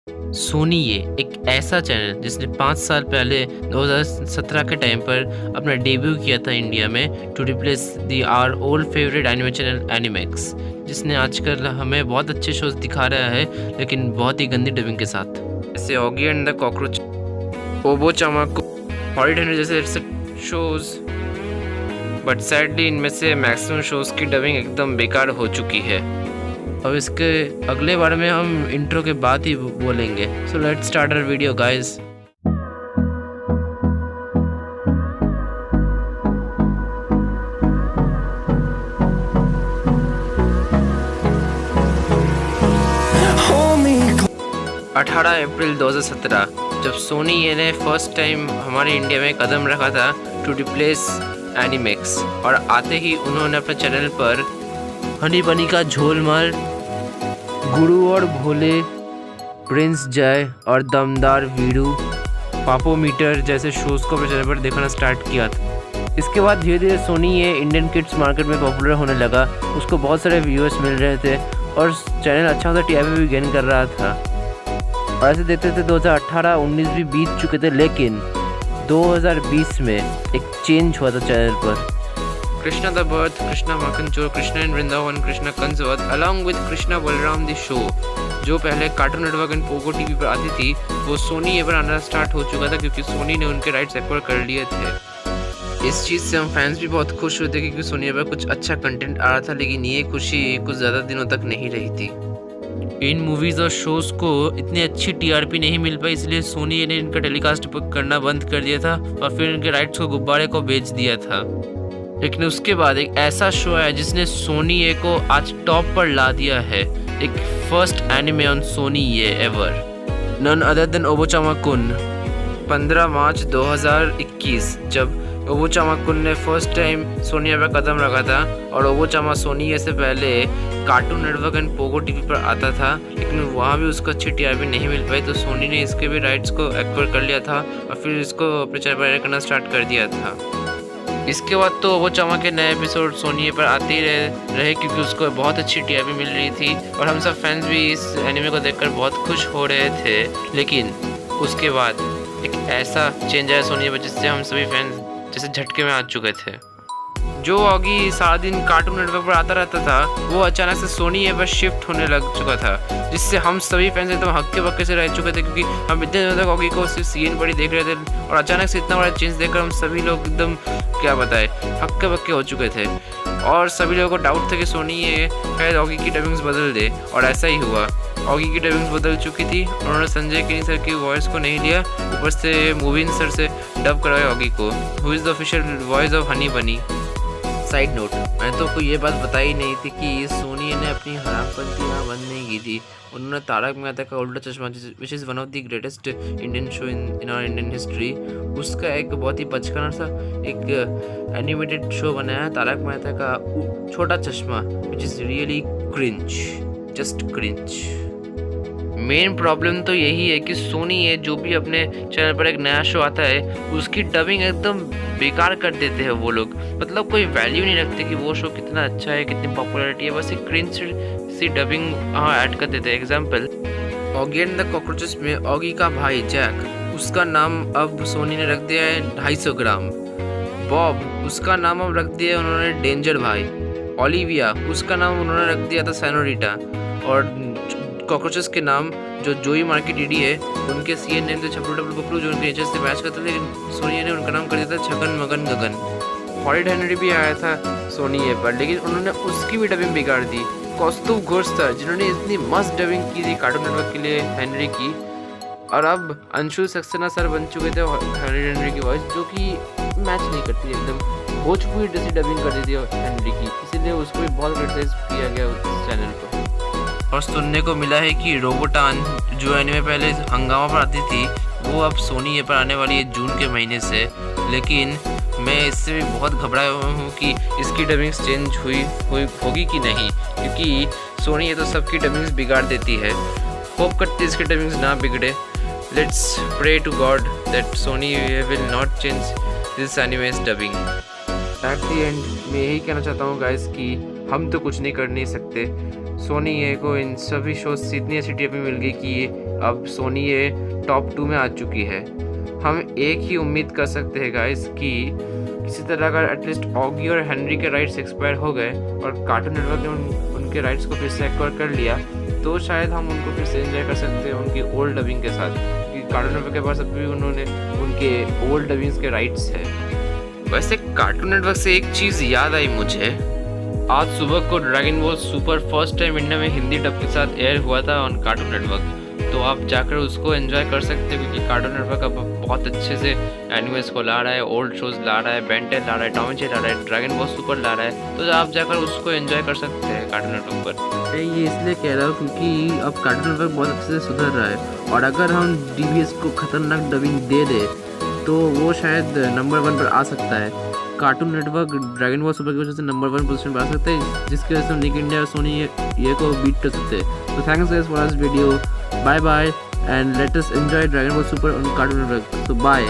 सोनी ये एक ऐसा चैनल जिसने 5 साल पहले 2017 के टाइम पर अपना डेब्यू किया था इंडिया में to replace the our old favourite anime channel Animax, जिसने आजकल हमें बहुत अच्छे शोज दिखा रहा है लेकिन बहुत ही गंदी डबिंग के साथ, जैसे ऑगी एंड द कॉकरोच, ओबो चामाको, हॉलीडे जैसे शोज। बट सैडली इनमें से मैक्सिमम शोज की डबिंग एकदम बेकार हो चुकी है। अब इसके अगले बारे में हम इंट्रो के बाद ही बोलेंगे। So let's start our video guys. अठारह अप्रैल 2017 जब सोनी ये ने फर्स्ट टाइम हमारे इंडिया में कदम रखा था टू रिप्लेस एनिमेक्स, और आते ही उन्होंने अपने चैनल पर हनी बनी का झोलमाल, गुरु और भोले, प्रिंस जय और दमदार वीरू, पापोमीटर जैसे शोज़ को अपने चैनल पर देखना स्टार्ट किया था। इसके बाद धीरे धीरे सोनी ये इंडियन किड्स मार्केट में पॉपुलर होने लगा, उसको बहुत सारे व्यूअर्स मिल रहे थे और चैनल अच्छा खासा टीआरपी भी गेन कर रहा था। और ऐसे देखते थे 2018-19 भी बीत चुके थे, लेकिन 2020 में एक चेंज हुआ था चैनल पर। Krishna the birth, Krishna Makhan Chor, Krishna in Vrindavan, Krishna कंसवर्थ along with Krishna Balram the show, जो पहले Cartoon Network and Pogo TV पर आती थी, वो सोनी पर आना स्टार्ट हो चुका था क्योंकि सोनी ने उनके राइट्स एक्वायर कर लिए थे। इस चीज़ से हम फैंस भी बहुत खुश हुए थे क्योंकि सोनी पर कुछ अच्छा कंटेंट आ रहा था, लेकिन ये खुशी कुछ ज़्यादा दिनों तक नहीं रही थी। इन मूवीज़ और शोज़ को इतनी अच्छी टीआरपी नहीं मिल पाई, इसलिए सोनी ने इनका टेलीकास्ट करना बंद कर दिया था और फिर इनके राइट्स को गुब्बारे को बेच दिया था। लेकिन उसके बाद एक ऐसा शो है जिसने सोनी ए को आज टॉप पर ला दिया है, एक first anime on Sony Yay ever, none other than ओबोचामा-कुन। 15 मार्च 2021 जब ओबोचामा-कुन ने फर्स्ट टाइम सोनी ए पर कदम रखा था, और ओबोचामा सोनी ए से पहले Cartoon Network and Pogo TV पर आता था, लेकिन वहाँ भी उसको अच्छी टीआरपी नहीं मिल पाई, तो सोनी ने इसके भी राइट्स को एक्वायर कर लिया था और फिर इसको अपने चैनल पर करना स्टार्ट कर दिया था। इसके बाद तो ओबोचामा के नए एपिसोड सोनी पर आते ही रहे क्योंकि उसको बहुत अच्छी टीआरपी मिल रही थी और हम सब फैंस भी इस एनिमे को देखकर बहुत खुश हो रहे थे। लेकिन उसके बाद एक ऐसा चेंज आया सोनी पर जिससे हम सभी फैंस जैसे झटके में आ चुके थे। जो ऑगी सारा दिन कार्टून नेटवर्क पर आता रहता था, वो अचानक से सोनी पर शिफ्ट होने लग चुका था, जिससे हम सभी फैंस एकदम हक्के बक्के से रह चुके थे क्योंकि हम इतने दिनों तक ऑगी को सिर्फ सीएन पर ही देख रहे थे, और अचानक से इतना बड़ा चेंज देखकर हम सभी लोग एकदम क्या बताए हक्के बक्के हो चुके थे। और सभी लोगों को डाउट था कि सोनी ये शायद ऑगी की डबिंग्स बदल दे, और ऐसा ही हुआ। ऑगी की डबिंग्स बदल चुकी थी, उन्होंने संजय किनी सर की वॉइस को नहीं लिया, ऊपर से मूविन सर से डब करवाया ऑगी को, who is the official voice of Honey Bunny. Side note, मैंने तो कोई ये बात बताई नहीं थी कि सोनी ने अपनी हरामपंती यहाँ बंद नहीं की थी। उन्होंने तारक मेहता का उल्टा चश्मा, which is one of the greatest Indian show in our Indian history, उसका एक बहुत ही बचकाना सा एक एनिमेटेड शो बनाया, तारक मेहता का छोटा चश्मा, which is really cringe, just cringe. Main problem तो यही है कि सोनी ये जो भी अपने चैनल पर एक नया शो आता है उसकी डबिंग एकदम बेकार कर देते हैं वो लोग, मतलब कोई वैल्यू नहीं रखते कि वो शो कितना अच्छा है, कितनी पॉपुलैरिटी है, बस एक क्रिंज सी डबिंग ऐड कर देते हैं। Example, Oggy and the cockroaches में ऑगी का भाई जैक, उसका नाम अब सोनी ने रख दिया है 250 ग्राम। बॉब, उसका नाम अब रख दिया है उन्होंने डेंजर भाई। ओलिविया, उसका नाम उन्होंने रख दिया था सैनोरिटा। और कॉकरोचेस के नाम जो जोई मार्केट डीडी है, उनके सीएन नेम थे छपरू डबल बबलू, जो उनके नेचर से मैच करते थे, लेकिन सोनी ने उनका नाम कर दिया था छगन मगन गगन। हॉलिड हेनरी भी आया था सोनी ए पर, लेकिन उन्होंने उसकी भी डबिंग बिगाड़ दी। कौस्तुभ घोष था जिन्होंने इतनी मस्त डबिंग की थी कार्टून नेटवर्क के लिए हेनरी की, और अब अंशु सक्सेना सर बन चुके थे हेनरी की वॉइस, जो कि मैच नहीं करती, एकदम भोजपुरी जैसी डबिंग कर दी थी हेनरी की, इसीलिए उसको भी बहुत क्रिटिसाइज किया गया उस चैनल पर। और सुनने को मिला है कि रोबोटान, जो एनिमे पहले हंगामा पर आती थी, वो अब सोनी पर आने वाली है जून के महीने से। लेकिन मैं इससे भी बहुत घबराया हुआ हूँ कि इसकी डबिंग्स चेंज होगी कि नहीं, क्योंकि सोनी ये तो सबकी डबिंग्स बिगाड़ देती है। होप करते इसकी डबिंग्स ना बिगड़े। Let's pray to God that Sony will not change this anime's dubbing. At the end मैं यही कहना चाहता हूँ गाइस कि हम तो कुछ नहीं कर नहीं सकते। सोनी ये को इन सभी शोज से इतनी अच्छी टीआरपी मिल गई कि ये अब सोनी ये टॉप 2 में आ चुकी है। हम एक ही उम्मीद कर सकते हैं गाइस कि किसी तरह अगर एटलीस्ट ऑगी और हेनरी के राइट्स एक्सपायर हो गए और कार्टून नेटवर्क ने उनके राइट्स को फिर से एक्वायर कर लिया, तो शायद हम उनको फिर से एंजॉय कर सकते हैं उनकी ओल्ड डबिंग के साथ, क्योंकि कार्टून नेटवर्क के पास अभी उन्होंने उनके ओल्ड डबिंग्स के राइट्स है। वैसे कार्टून नेटवर्क से एक चीज़ याद आई मुझे, आज सुबह को dragon Ball super first time India में हिंदी डब के साथ एयर हुआ था ऑन कार्टून नेटवर्क, तो आप जाकर उसको एंजॉय कर सकते हो, क्योंकि कार्टून नेटवर्क अब बहुत अच्छे से एनिमेस को ला रहा है, ओल्ड शोज ला रहा है, बेन 10 ला रहा है, टॉम एंड जेरी ला रहा है, ड्रैगन बॉल सुपर ला रहा है, तो आप जाकर उसको एंजॉय कर सकते हैं कार्टून नेटवर्क पर। ये इसलिए कह रहा हूँ क्योंकि अब कार्टून नेटवर्क बहुत अच्छे से सुधर रहा है, और अगर हम डीवीएस को खतरनाक डबिंग दे दे तो वो शायद नंबर 1 पर आ सकता है। Cartoon network dragon Ball super की वजह से नंबर 1 पोजीशन पर आ सकते हैं, जिसकी वजह से हम निक इंडिया और सोनी ये को बीट कर सकते हैं। तो thanks guys for this video, bye bye and let us enjoy Dragon Ball Super on Cartoon Network. तो बाय।